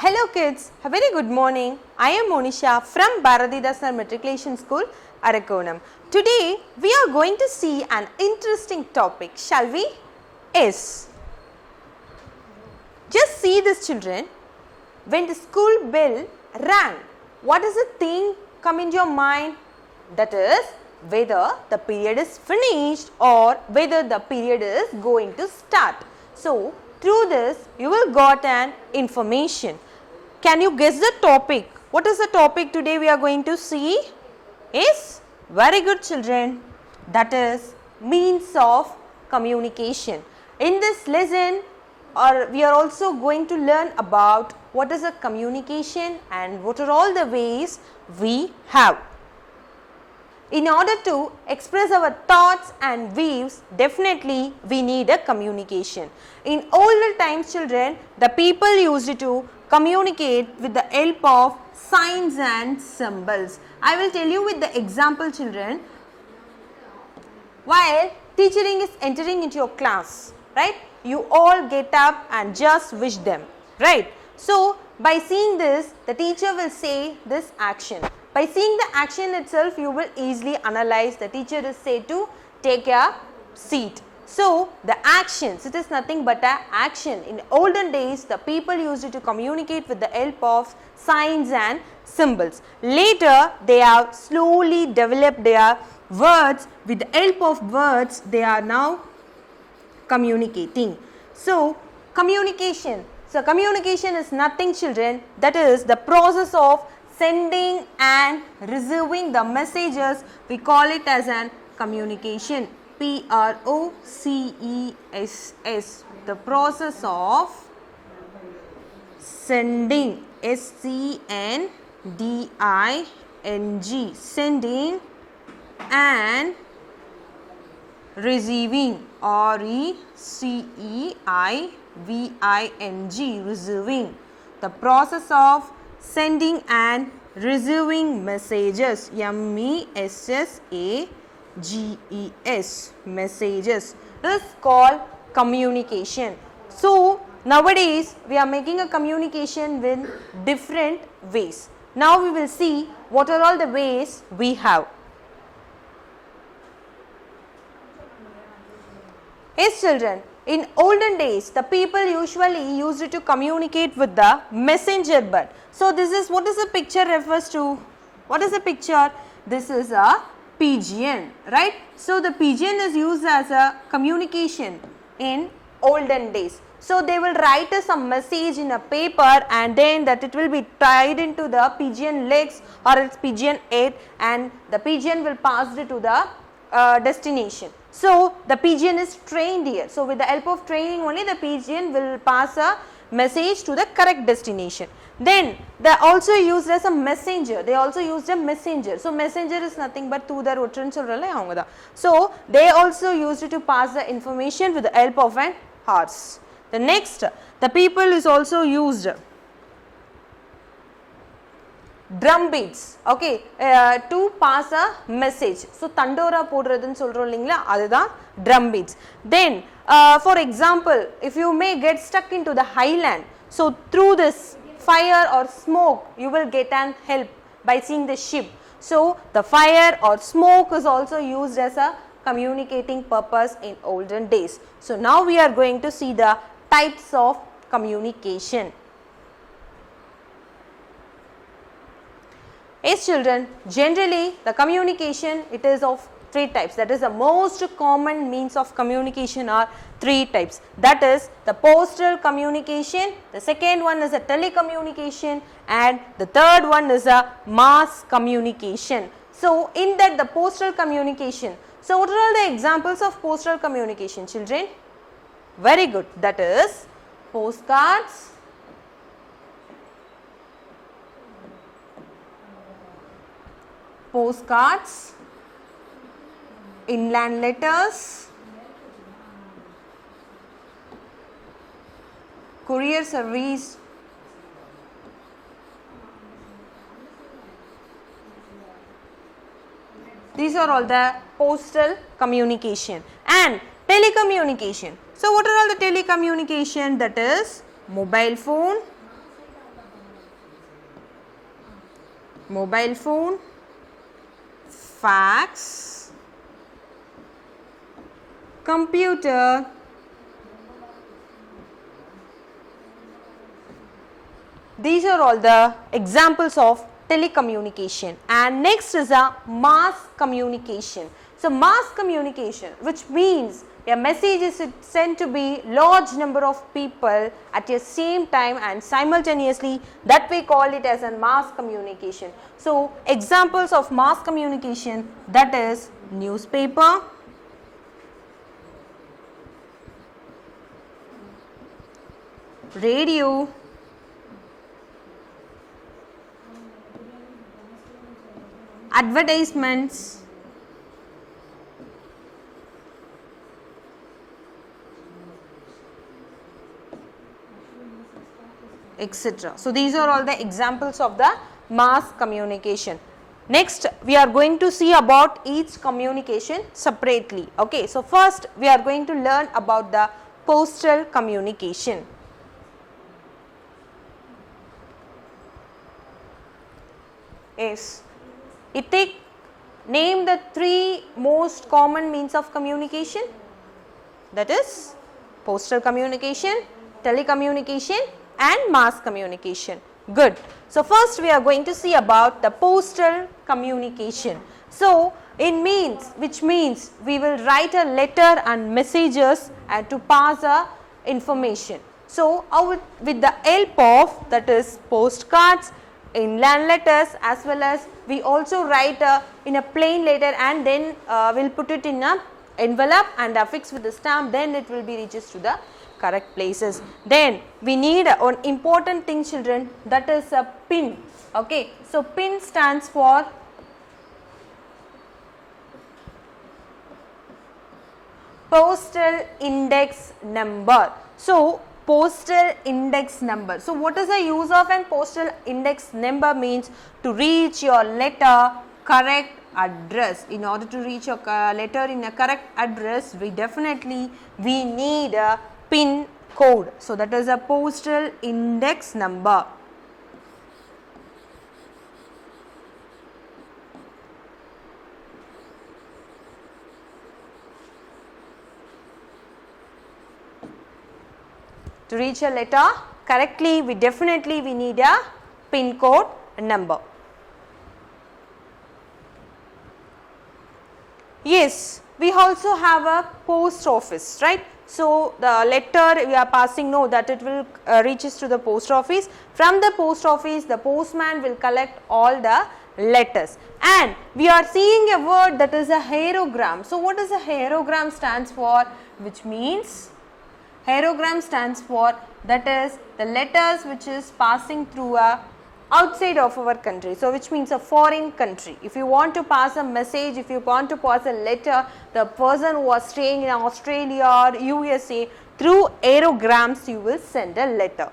Hello kids, a very good morning. I am Monisha from Bharatidasar Matriculation School, Arakonam. Today we are going to see an interesting topic, shall we? Yes. Just see this children, when the school bell rang, what is the thing come into your mind? That is whether the period is finished or whether the period is going to start. So, through this you will got an information. Can you guess the topic? What is the topic today we are going to see? Yes, very good children. That is means of communication. In this lesson we are also going to learn about what is a communication and what are all the ways we have. In order to express our thoughts and views, definitely we need a communication. In older times children, the people used to communicate with the help of signs and symbols. I will tell you with the example children. While teaching is entering into your class, right, you all get up and just wish them, right. So, by seeing this, the teacher will say this action. By seeing the action itself, you will easily analyze the teacher is said to take a seat. So, the actions, it is nothing but an action. In olden days, the people used to communicate with the help of signs and symbols. Later, they have slowly developed their words. With the help of words, they are now communicating. So, communication. So, communication is nothing children, that is the process of sending and receiving the messages. We call it as an communication. P-R-O-C-E-S-S, the process of sending, S-C-N-D-I-N-G, sending and receiving, R-E-C-E-I-V-I-N-G, receiving, the process of sending and receiving messages, M-E-S-S-A-G-E-S, messages, is called communication. So, nowadays we are making a communication with different ways. Now we will see what are all the ways we have. Yes children, in olden days the people usually used to communicate with the messenger bird. So, this is what is the picture refers to? What is the picture? This is a pigeon, right? So, the pigeon is used as a communication in olden days. So, they will write some message in a paper and then that it will be tied into the pigeon legs or its pigeon head and the pigeon will pass it to the destination. So, the pigeon is trained here. So, with the help of training only the pigeon will pass a message to the correct destination. Then they also used as a messenger. They also used a messenger. So, messenger is nothing but thudar otran solrala avanga. So, they also used to pass the information with the help of an horse. The next, the people is also used drum beats, okay, to pass a message. So, tandora podradun solrom illingla, adha drum beats. Then, for example, if you may get stuck into the highland, so through this fire or smoke, you will get an help by seeing the ship. So, the fire or smoke is also used as a communicating purpose in olden days. So, now we are going to see the types of communication. Yes children, generally the communication it is of three types, that is the most common means of communication are three types, that is the postal communication, the second one is a telecommunication and the third one is a mass communication. So, in that the postal communication, so what are all the examples of postal communication children? Very good, that is postcards, inland letters, courier service, these are all the postal communication and telecommunication. So, what are all the telecommunication? That is mobile phone, mobile phone, fax, computer, these are all the examples of telecommunication. And next is a mass communication. So mass communication, which means a message is sent to be large number of people at the same time and simultaneously, that we call it as a mass communication. So examples of mass communication, that is newspaper, radio, advertisements, etc. So these are all the examples of the mass communication. Next we are going to see about each communication separately. Okay, so first we are going to learn about the postal communication. Yes, name the three most common means of communication, that is postal communication, telecommunication and mass communication. Good. So first we are going to see about the postal communication. So which means we will write a letter and messages to pass a information. So with the help of, that is postcards, inland letters, as well as we also write in a plain letter and then we'll put it in a envelope and affix with the stamp, then it will be reaches to the correct places. Then we need one important thing, children, that is a PIN. Okay, so PIN stands for postal index number. So postal index number. So what is the use of an postal index number? Means to reach your letter correct address. In order to reach your letter in a correct address, we need a PIN code. So that is a postal index number. To reach a letter correctly, we need a PIN code number. Yes, we also have a post office, right? So the letter we are passing, know that it will reaches to the post office. From the post office, the postman will collect all the letters. And we are seeing a word that is a aerogram. So what is a aerogram stands for? Which means aerogram stands for, that is the letters which is passing through a outside of our country. So which means a foreign country. If you want to pass a message, if you want to pass a letter, the person who was staying in Australia or USA, through aerograms you will send a letter.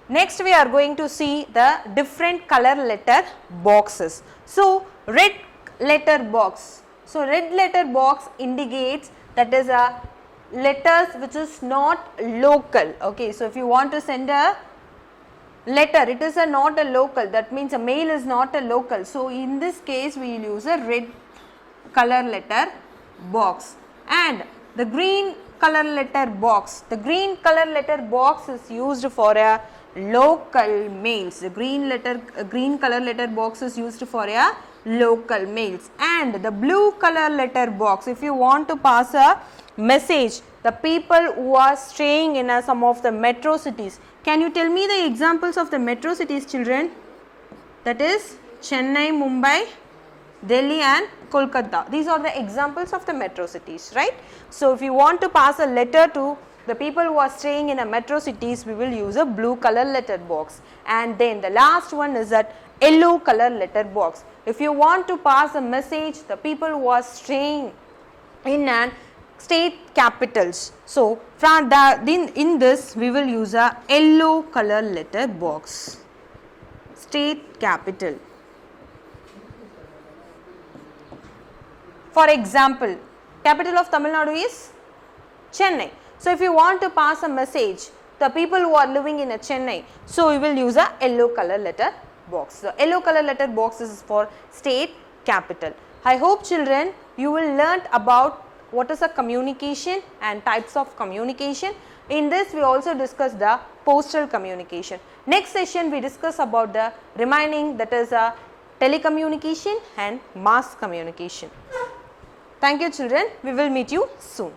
Next we are going to see the different color letter boxes. So red letter box. So red letter box indicates that is a letters which is not local. Okay, so if you want to send a letter, it is not a local, that means a mail is not a local. So in this case we will use a red color letter box. And the green color letter box, the green color letter box is used for a local mails. The green color letter box is used for a local mails. And the blue color letter box, if you want to pass a message, the people who are staying in some of the metro cities. Can you tell me the examples of the metro cities, children? That is Chennai, Mumbai, Delhi and Kolkata. These are the examples of the metro cities, right? So if you want to pass a letter to the people who are staying in a metro cities, we will use a blue color letter box. And then the last one is that yellow color letter box. If you want to pass a message, the people who are staying in an state capitals. So from in this we will use a yellow color letter box. State capital. For example, capital of Tamil Nadu is Chennai. So if you want to pass a message, the people who are living in a Chennai, so we will use a yellow color letter box. The yellow color letter box is for state capital. I hope children you will learn about what is a communication and types of communication. In this we also discuss the postal communication. Next session we discuss about the remaining, that is a telecommunication and mass communication. Thank you children, we will meet you soon.